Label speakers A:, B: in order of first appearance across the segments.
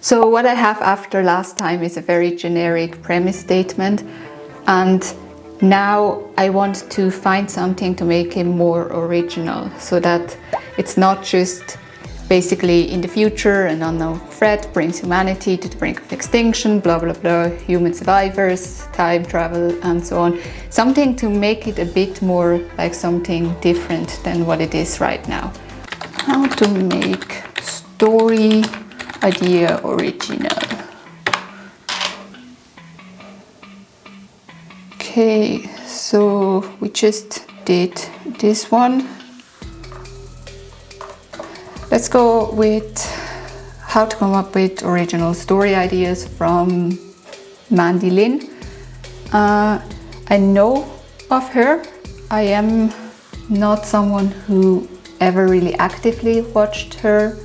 A: So what I have after last time is a very generic premise statement, and now I want to find something to make it more original, so that it's not just basically in the future an unknown threat brings humanity to the brink of extinction, blah blah blah, human survivors, time travel and so on. Something to make it a bit more like something different than what it is right now. How to make story idea original. Okay, so we just did this one. Let's go with how to come up with original story ideas from Mandi Lynn. I know of her. I am not someone who ever really actively watched her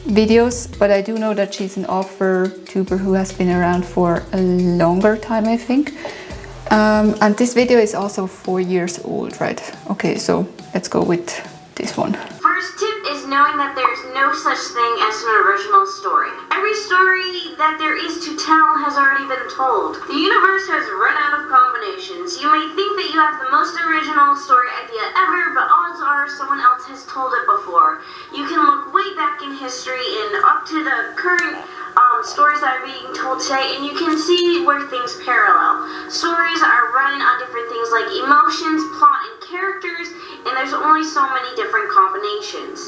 A: videos, but I do know that she's an Authortuber who has been around for a longer time, I think. And this video is also 4 years old, right? Okay, so let's go with this one.
B: First tip is knowing that there's no such thing as an original story. Every story that there is to tell has already been told. The universe has run out of combinations. You may think that you have the most original story idea ever, but odds are someone else has told it before. You can look way back in history and up to the current stories that are being told today, and you can see where things parallel. Stories are running on different things like emotions, plot, and characters, and there's only so many different combinations.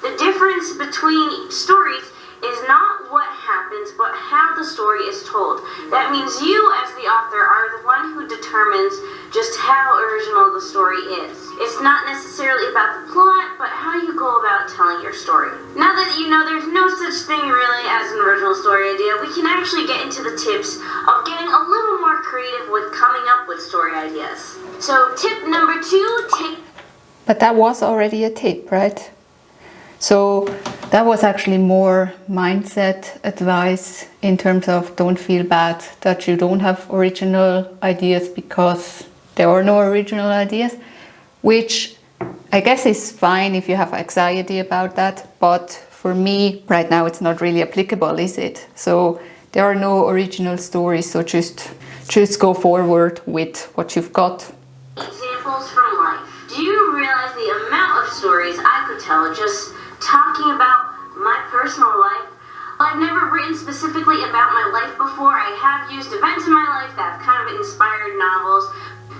B: The difference between stories is not what happens, but how the story is told. That means you, as the author, are the one who determines just how original the story is. It's not necessarily about the plot, but how you go about telling your story. Now that you know there's no such thing really as an original story idea, we can actually get into the tips of getting a little more creative with coming up with story ideas. So tip number 2,
A: But that was already a tip, right? So that was actually more mindset advice in terms of don't feel bad that you don't have original ideas because there are no original ideas, which I guess is fine if you have anxiety about that. But for me right now, it's not really applicable, is it? So there are no original stories. So just go forward with what you've got.
B: Examples from life. Do you realize the amount of stories I could tell just talking about my personal life? I've never written specifically about my life before. I have used events in my life that have kind of inspired novels.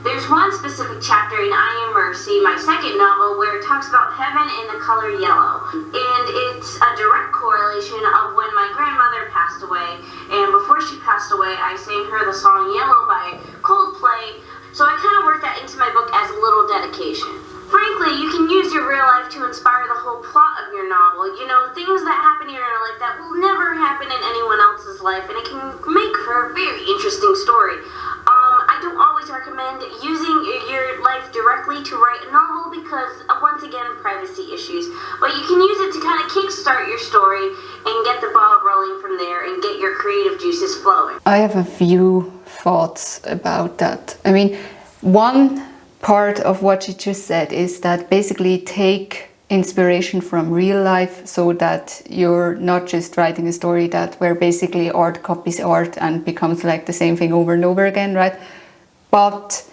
B: There's one specific chapter in I Am Mercy, my second novel, where it talks about heaven in the color yellow. And it's a direct correlation of when my grandmother passed away. And before she passed away, I sang her the song Yellow by Coldplay. So I kind of worked that into my book as a little dedication. Frankly, you can use your real life to inspire the whole plot of your novel. You know, things that happen in your life that will never happen in anyone else's life, and it can make for a very interesting story. I don't always recommend using your life directly to write a novel because, once again, privacy issues. But you can use it to kind of kickstart your story and get the ball rolling from there and get your creative juices flowing.
A: I have a few thoughts about that. I mean, one part of what you just said is that basically take inspiration from real life, so that you're not just writing a story where basically art copies art and becomes like the same thing over and over again, right? But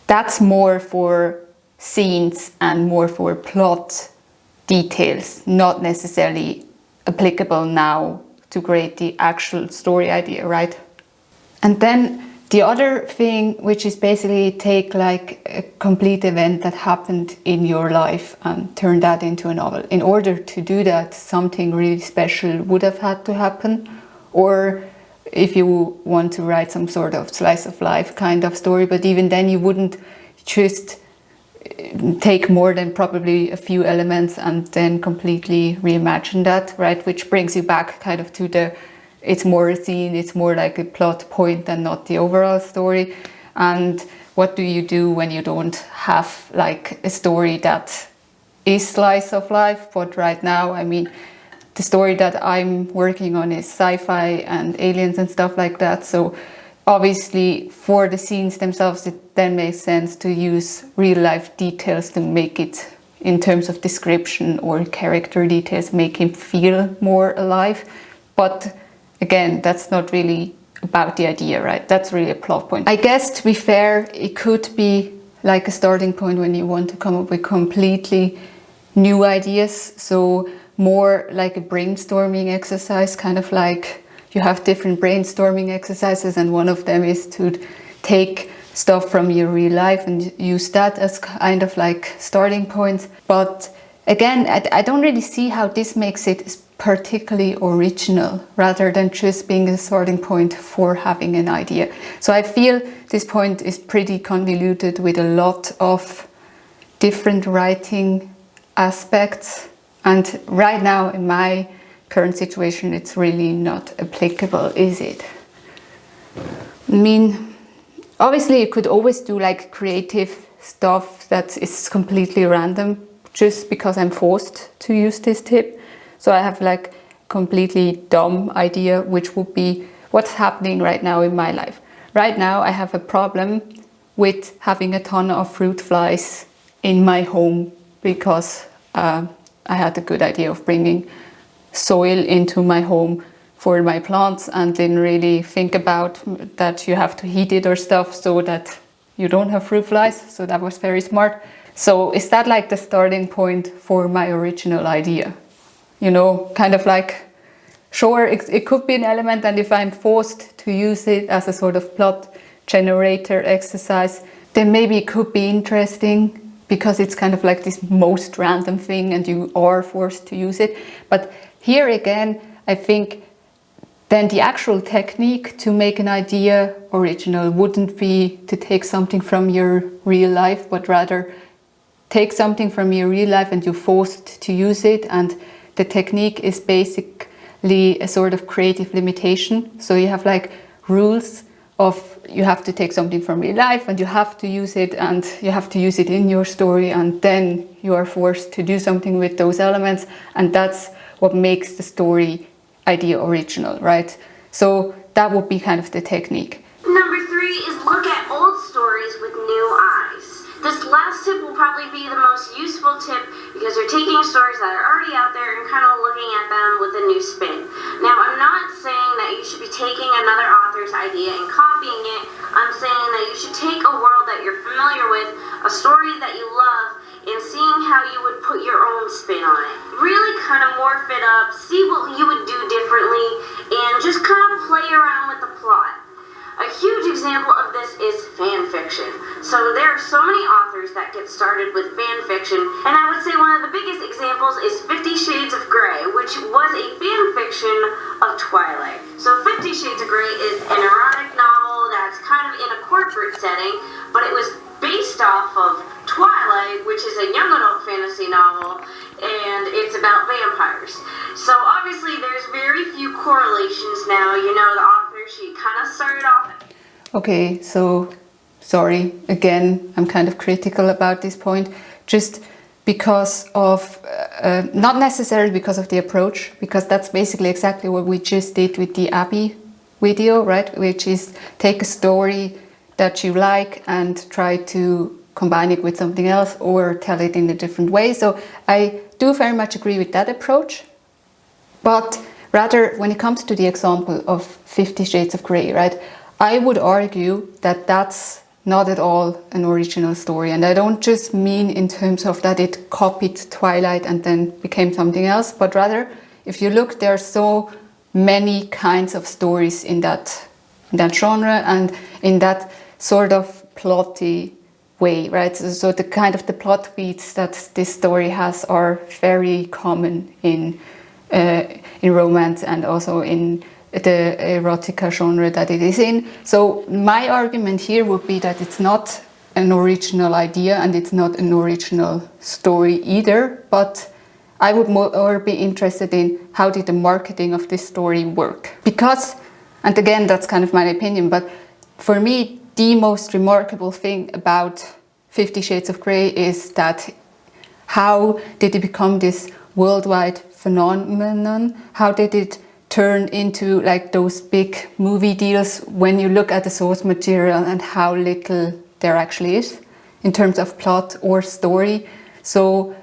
A: that's more for scenes and more for plot details, not necessarily applicable now to create the actual story idea, right? And then the other thing, which is basically take like a complete event that happened in your life and turn that into a novel. In order to do that, something really special would have had to happen. Or if you want to write some sort of slice of life kind of story, but even then you wouldn't just take more than probably a few elements and then completely reimagine that, right? Which brings you back kind of to it's more a scene, it's more like a plot point and not the overall story. And what do you do when you don't have like a story that is slice of life? But right now, I mean, the story that I'm working on is sci-fi and aliens and stuff like that. So obviously for the scenes themselves, it then makes sense to use real life details to make it in terms of description or character details make him feel more alive. But again, that's not really about the idea, right? That's really a plot point. I guess, to be fair, it could be like a starting point when you want to come up with completely new ideas. So more like a brainstorming exercise, kind of like you have different brainstorming exercises, and one of them is to take stuff from your real life and use that as kind of like starting points. But again, I don't really see how this makes it particularly original, rather than just being a starting point for having an idea. So I feel this point is pretty convoluted with a lot of different writing aspects, and right now in my current situation it's really not applicable, is it? I mean, obviously you could always do like creative stuff that is completely random, just because I'm forced to use this tip. So I have like completely dumb idea, which would be what's happening right now in my life. Right now I have a problem with having a ton of fruit flies in my home, because I had a good idea of bringing soil into my home for my plants, and didn't really think about that you have to heat it or stuff so that you don't have fruit flies. So that was very smart. So is that like the starting point for my original idea? You know, kind of like, sure, it could be an element, and if I'm forced to use it as a sort of plot generator exercise, then maybe it could be interesting, because it's kind of like this most random thing and you are forced to use it. But here again, I think then the actual technique to make an idea original wouldn't be to take something from your real life, but rather take something from your real life and you're forced to use it, and the technique is basically a sort of creative limitation. So you have like rules of, you have to take something from real life and you have to use it, and you have to use it in your story, and then you are forced to do something with those elements, and that's what makes the story idea original, right? So that would be kind of the technique.
B: Number 3 is look at old stories with new eyes. This last tip will probably be the most useful tip, because you're taking stories that are already out there and kind of looking at them with a new spin. Now, I'm not saying that you should be taking another author's idea and copying it. I'm saying that you should take a world that you're familiar with, a story that you love, and seeing how you would put your own spin on it. Really kind of morph it up, see what you would do differently, and just kind of play around with the plot. A huge example of this is fan fiction. So there are so many authors that get started with fan fiction, and I would say one of the biggest examples is 50 Shades of Grey, which was a fan fiction of Twilight. So 50 Shades of Grey is an erotic novel that's kind of in a corporate setting, but it was based off of Twilight, which is a young adult fantasy novel, and it's about vampires. So obviously there's very few correlations now. You know, the author, she kind of started off.
A: Okay, so sorry, again, I'm kind of critical about this point, just because of, not necessarily because of the approach, because that's basically exactly what we just did with the Abby video, right? Which is take a story that you like and try to combine it with something else or tell it in a different way. So I do very much agree with that approach. But rather, when it comes to the example of 50 Shades of Grey, right, I would argue that that's not at all an original story. And I don't just mean in terms of that it copied Twilight and then became something else, but rather, if you look, there are so many kinds of stories in that genre and in that sort of plotty way, right? So the kind of the plot beats that this story has are very common in romance and also in the erotica genre that it is in. So my argument here would be that it's not an original idea and it's not an original story either, but I would more be interested in how did the marketing of this story work. Because, and again, that's kind of my opinion, but for me, the most remarkable thing about 50 Shades of Grey is that how did it become this worldwide phenomenon? How did it turn into like those big movie deals when you look at the source material and how little there actually is in terms of plot or story? So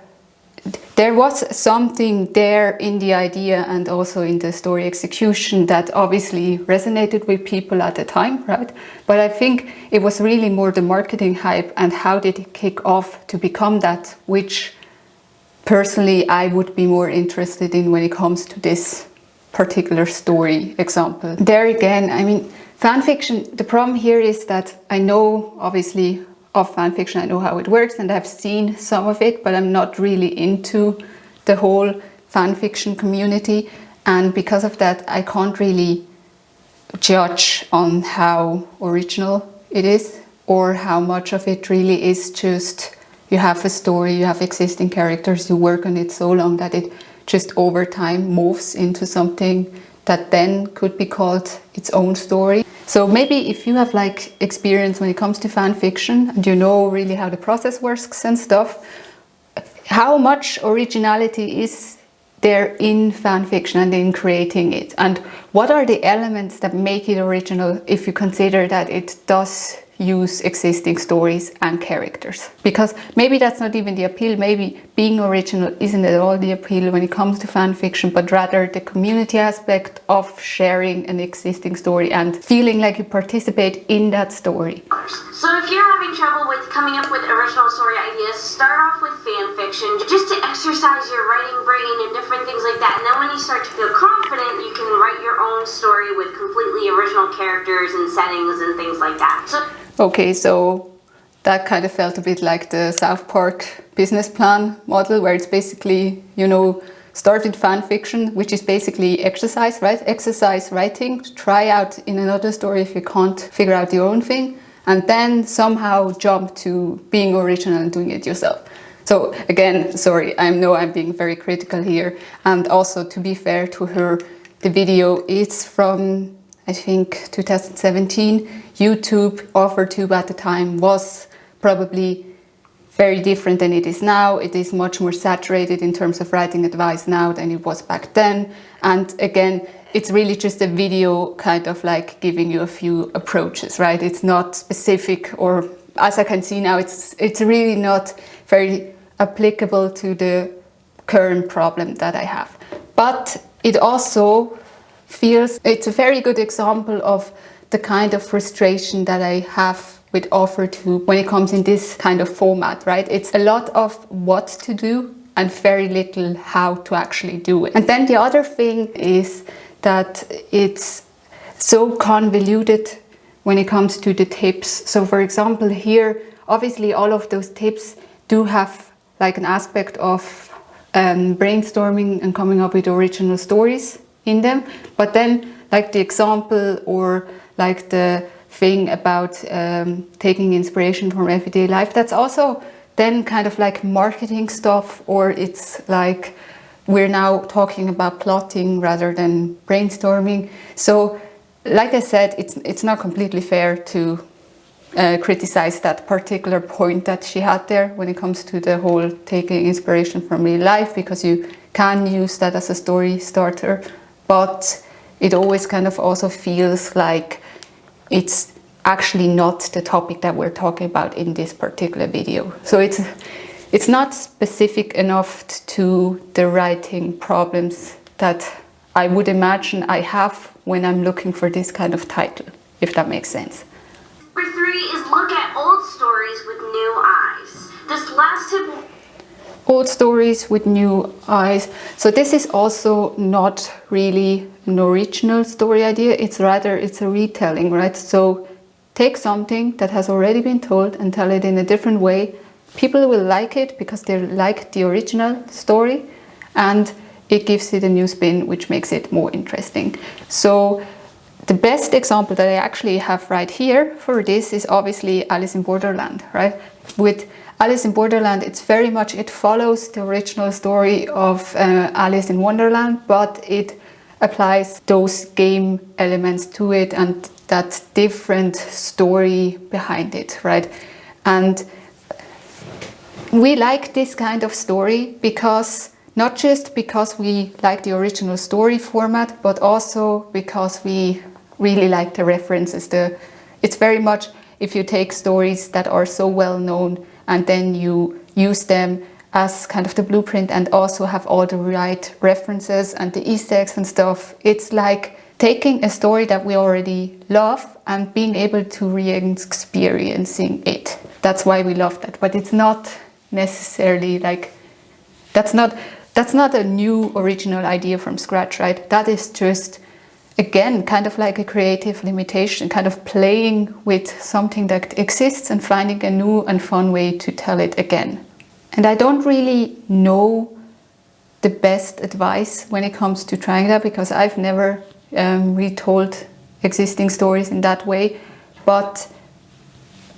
A: there was something there in the idea and also in the story execution that obviously resonated with people at the time, right? But I think it was really more the marketing hype and how did it kick off to become that, which personally I would be more interested in when it comes to this particular story example. There again, I mean, fanfiction, the problem here is that I know obviously of fanfiction, I know how it works and I've seen some of it, but I'm not really into the whole fanfiction community, and because of that I can't really judge on how original it is or how much of it really is just you have a story, you have existing characters, you work on it so long that it just over time morphs into something that then could be called its own story. So maybe if you have like experience when it comes to fan fiction and you know really how the process works and stuff, how much originality is there in fan fiction and in creating it? And what are the elements that make it original if you consider that it does use existing stories and characters? Because maybe that's not even the appeal, maybe being original isn't at all the appeal when it comes to fan fiction, but rather the community aspect of sharing an existing story and feeling like you participate in that story.
B: So if you're having trouble with coming up with original story ideas, start off with fan fiction just to exercise your writing brain and different things like that, and then when you start to feel confident, you can write your own story with completely original characters and settings and things like that.
A: Okay, so that kind of felt a bit like the South Park business plan model, where it's basically, you know, start with fan fiction, which is basically exercise, right? Exercise writing, try out in another story if you can't figure out your own thing, and then somehow jump to being original and doing it yourself. So again, sorry, I know I'm being very critical here. And also, to be fair to her, the video is from, I think, 2017. YouTube, Authortube at the time was probably very different than it is now. It is much more saturated in terms of writing advice now than it was back then. And again, it's really just a video kind of like giving you a few approaches, right? It's not specific, or as I can see now, it's really not very applicable to the current problem that I have. But it also feels, it's a very good example of the kind of frustration that I have with Authortube when it comes in this kind of format, right? It's a lot of what to do and very little how to actually do it. And then the other thing is that it's so convoluted when it comes to the tips. So for example here, obviously all of those tips do have like an aspect of brainstorming and coming up with original stories in them, but then like the example or like the thing about taking inspiration from everyday life, that's also then kind of like marketing stuff, or it's like we're now talking about plotting rather than brainstorming. So like I said, it's not completely fair to criticize that particular point that she had there when it comes to the whole taking inspiration from real life, because you can use that as a story starter, but it always kind of also feels like it's actually not the topic that we're talking about in this particular video. So it's not specific enough to the writing problems that I would imagine I have when I'm looking for this kind of title, if that makes sense.
B: Number 3 is look at old stories with new eyes. This last tip...
A: Old stories with new eyes. So this is also not really an original story idea. It's rather, it's a retelling, right? So take something that has already been told and tell it in a different way. People will like it because they like the original story, and it gives it a new spin, which makes it more interesting. So the best example that I actually have right here for this is obviously Alice in Borderland, right? With Alice in Borderland, it's very much, it follows the original story of Alice in Wonderland, but it applies those game elements to it and that different story behind it, right? And we like this kind of story because, not just because we like the original story format, but also because we really like the references. It's very much, if you take stories that are so well known and then you use them as kind of the blueprint and also have all the right references and the Easter eggs and stuff. It's like taking a story that we already love and being able to re-experiencing it. That's why we love that. But it's not necessarily like, that's not a new original idea from scratch, right? That is just, again, kind of like a creative limitation, kind of playing with something that exists and finding a new and fun way to tell it again. And I don't really know the best advice when it comes to trying that, because I've never retold existing stories in that way. But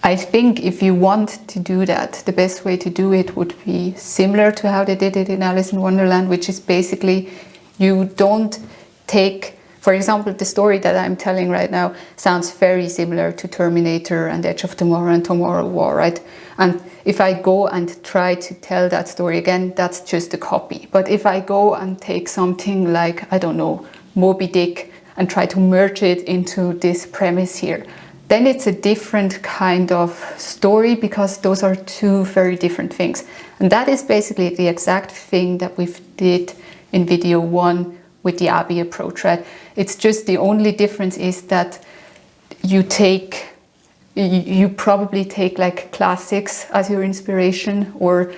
A: I think if you want to do that, the best way to do it would be similar to how they did it in Alice in Wonderland, which is basically you don't take, for example, the story that I'm telling right now sounds very similar to Terminator and Edge of Tomorrow and Tomorrow War, right? And if I go and try to tell that story again, that's just a copy. But if I go and take something like, I don't know, Moby Dick and try to merge it into this premise here, then it's a different kind of story, because those are two very different things. And that is basically the exact thing that we did in video 1 with the Abby approach, right? It's just the only difference is that you probably take like classics as your inspiration, or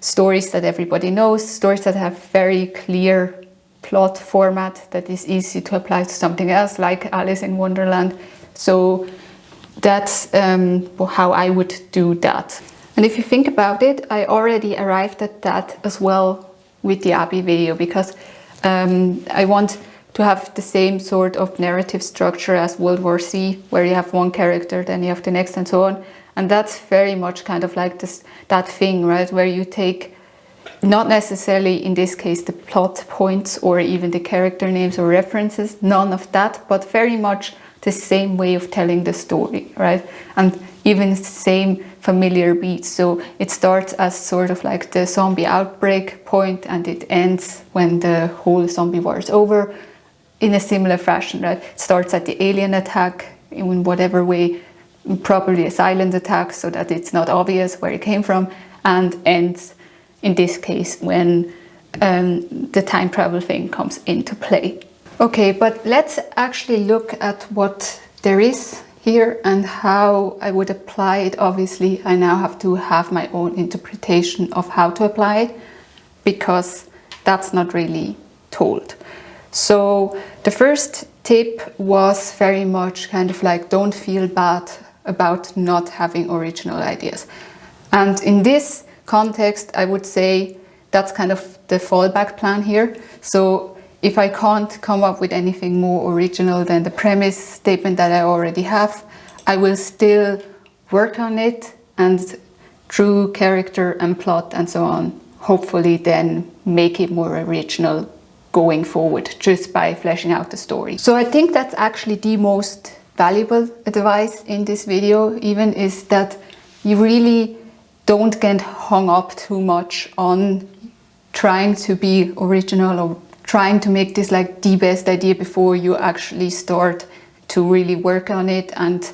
A: stories that everybody knows, stories that have very clear plot format that is easy to apply to something else, like Alice in Wonderland. So that's how I would do that. And if you think about it, I already arrived at that as well with the Abby video, because I want to have the same sort of narrative structure as World War C, where you have one character, then you have the next, and so on. And that's very much kind of like that thing, right, where you take, not necessarily in this case the plot points or even the character names or references, none of that, but very much the same way of telling the story, right? And even the same familiar beats. So it starts as sort of like the zombie outbreak point, and it ends when the whole zombie war is over in a similar fashion, right? It starts at the alien attack in whatever way, probably a silent attack so that it's not obvious where it came from, and ends in this case when the time travel thing comes into play. Okay, but let's actually look at what there is here and how I would apply it. Obviously, I now have to have my own interpretation of how to apply it, because that's not really told. So the first tip was very much kind of like, don't feel bad about not having original ideas. And in this context, I would say that's kind of the fallback plan here. So if I can't come up with anything more original than the premise statement that I already have, I will still work on it, and through character and plot and so on, hopefully then make it more original going forward, just by fleshing out the story. So I think that's actually the most valuable advice in this video, even, is that you really don't get hung up too much on trying to be original or trying to make this like the best idea before you actually start to really work on it and,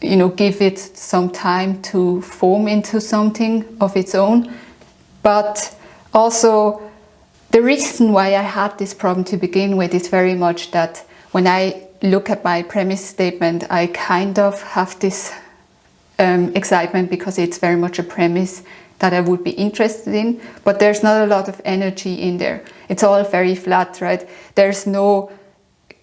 A: you know, give it some time to form into something of its own. But also, the reason why I had this problem to begin with is very much that when I look at my premise statement, I kind of have this excitement because it's very much a premise that I would be interested in, but there's not a lot of energy in there. It's all very flat, right? There's no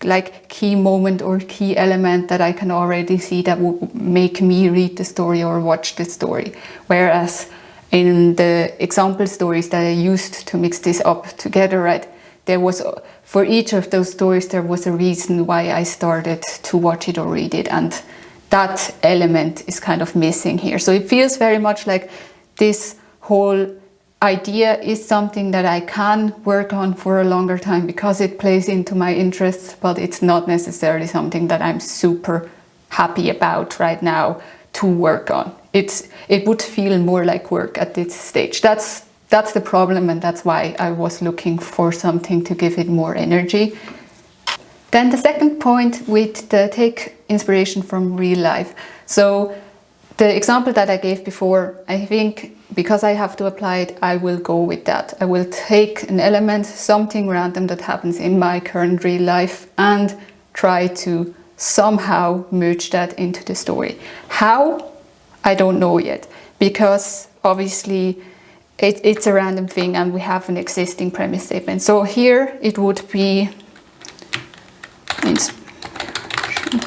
A: like key moment or key element that I can already see that would make me read the story or watch the story. Whereas in the example stories that I used to mix this up together, right, there was, for each of those stories, there was a reason why I started to watch it or read it, and that element is kind of missing here. So it feels very much like this whole idea is something that I can work on for a longer time because it plays into my interests, but it's not necessarily something that I'm super happy about right now to work on. It would feel more like work at this stage. That's the problem, and that's why I was looking for something to give it more energy. Then the second point with the take inspiration from real life. So the example that I gave before, I think because I have to apply it, I will go with that. I will take an element, something random that happens in my current real life, and try to somehow merge that into the story. How? I don't know yet, because obviously it's a random thing and we have an existing premise statement. So here it would be inspiration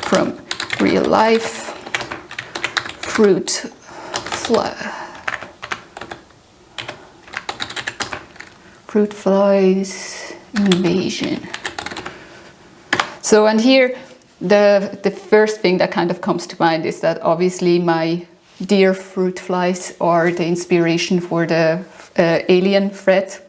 A: from real life, fruit flies invasion. So, and here the first thing that kind of comes to mind is that obviously my deer fruit flies are the inspiration for the alien threat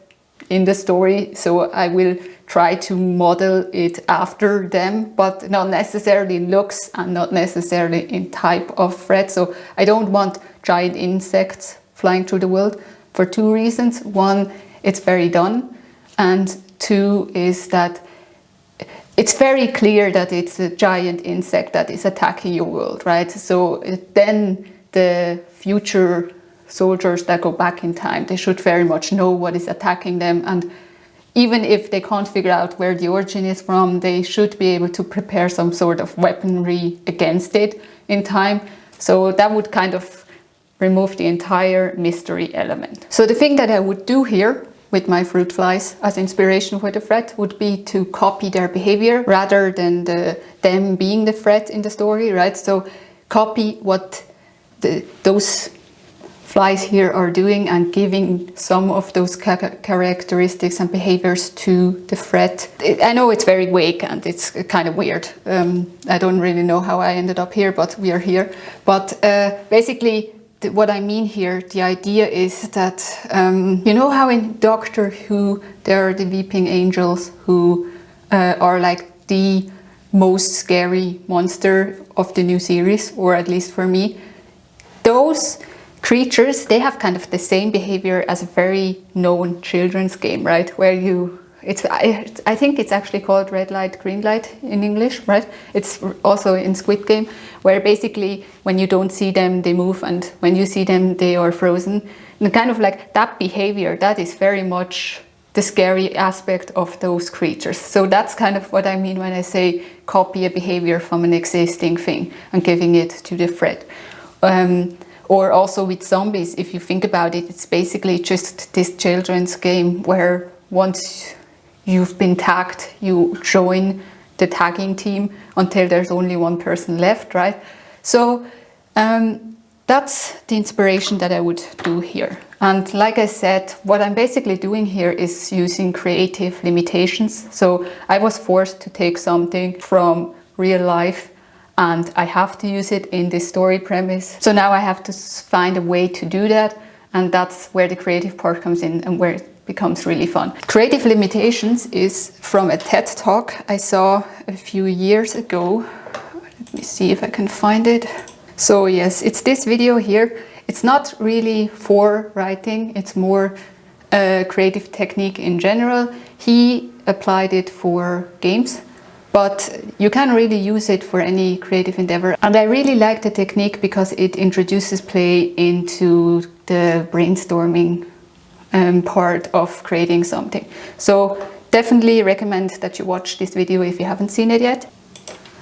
A: in the story. So I will try to model it after them, but not necessarily in looks and not necessarily in type of threat. So I don't want giant insects flying through the world for two reasons. One, it's very done, and two is that it's very clear that it's a giant insect that is attacking your world, right? So then the future soldiers that go back in time, they should very much know what is attacking them, and even if they can't figure out where the origin is from, they should be able to prepare some sort of weaponry against it in time. So that would kind of remove the entire mystery element. So the thing that I would do here with my fruit flies as inspiration for the threat would be to copy their behavior rather than them being the threat in the story, right? So copy what those flies here are doing and giving some of those characteristics and behaviors to the threat. I know it's very vague and it's kind of weird. I don't really know how I ended up here, but we are here. But basically, what I mean here, the idea is that, you know how in Doctor Who there are the weeping angels who are like the most scary monster of the new series, or at least for me. Those creatures, they have kind of the same behavior as a very known children's game, right? Where I think it's actually called red light, green light in English, right? It's also in Squid Game, where basically when you don't see them, they move, and when you see them, they are frozen. And kind of like that behavior, that is very much the scary aspect of those creatures. So that's kind of what I mean when I say copy a behavior from an existing thing and giving it to the threat. Or also with zombies, if you think about it, it's basically just this children's game where once you've been tagged, you join the tagging team until there's only one person left, right? So that's the inspiration that I would do here. And like I said, what I'm basically doing here is using creative limitations. So I was forced to take something from real life and I have to use it in this story premise. So now I have to find a way to do that, and that's where the creative part comes in and where it becomes really fun. Creative limitations is from a TED talk I saw a few years ago. Let me see if I can find it. So yes, it's this video here. It's not really for writing, it's more a creative technique in general. He applied it for games, but you can really use it for any creative endeavor. And I really like the technique because it introduces play into the brainstorming part of creating something. So definitely recommend that you watch this video if you haven't seen it yet.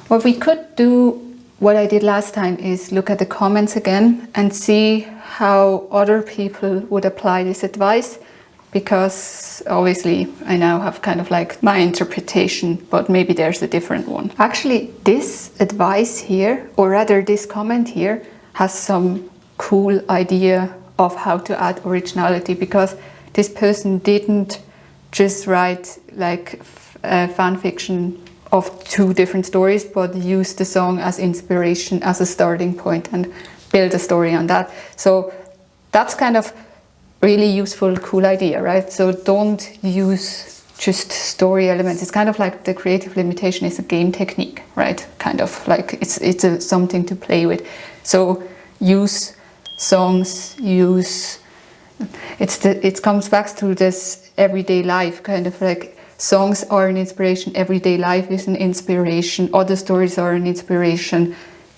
A: What we could do, what I did last time, is look at the comments again and see how other people would apply this advice, because obviously I now have kind of like my interpretation, but maybe there's a different one. Actually, this advice here, or rather this comment here, has some cool idea of how to add originality, because this person didn't just write like fan fiction of two different stories, but use the song as inspiration, as a starting point, and build a story on that. So that's kind of really useful, cool idea, right? So don't use just story elements. It's kind of like the creative limitation is a game technique, right? Kind of like it's something to play with. So use songs, it comes back to this everyday life, kind of like songs are an inspiration, everyday life is an inspiration, other stories are an inspiration.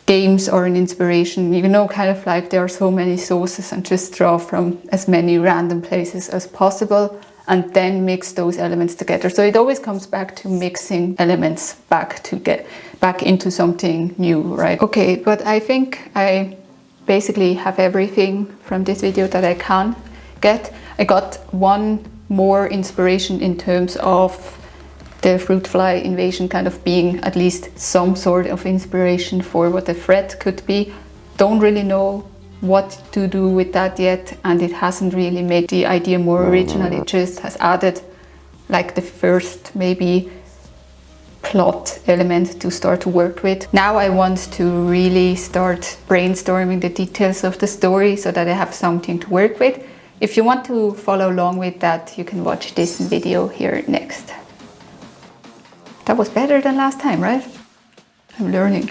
A: games are an inspiration, you know, kind of like there are so many sources and just draw from as many random places as possible and then mix those elements together. So it always comes back to mixing elements back to get back into something new, right? Okay, but I think I basically have everything from this video that I can get. I got one more inspiration in terms of the fruit fly invasion kind of being at least some sort of inspiration for what the threat could be. Don't really know what to do with that yet, and it hasn't really made the idea more original. It just has added like the first maybe plot element to start to work with. Now I want to really start brainstorming the details of the story so that I have something to work with. If you want to follow along with that, you can watch this video here next. That was better than last time, right? I'm learning.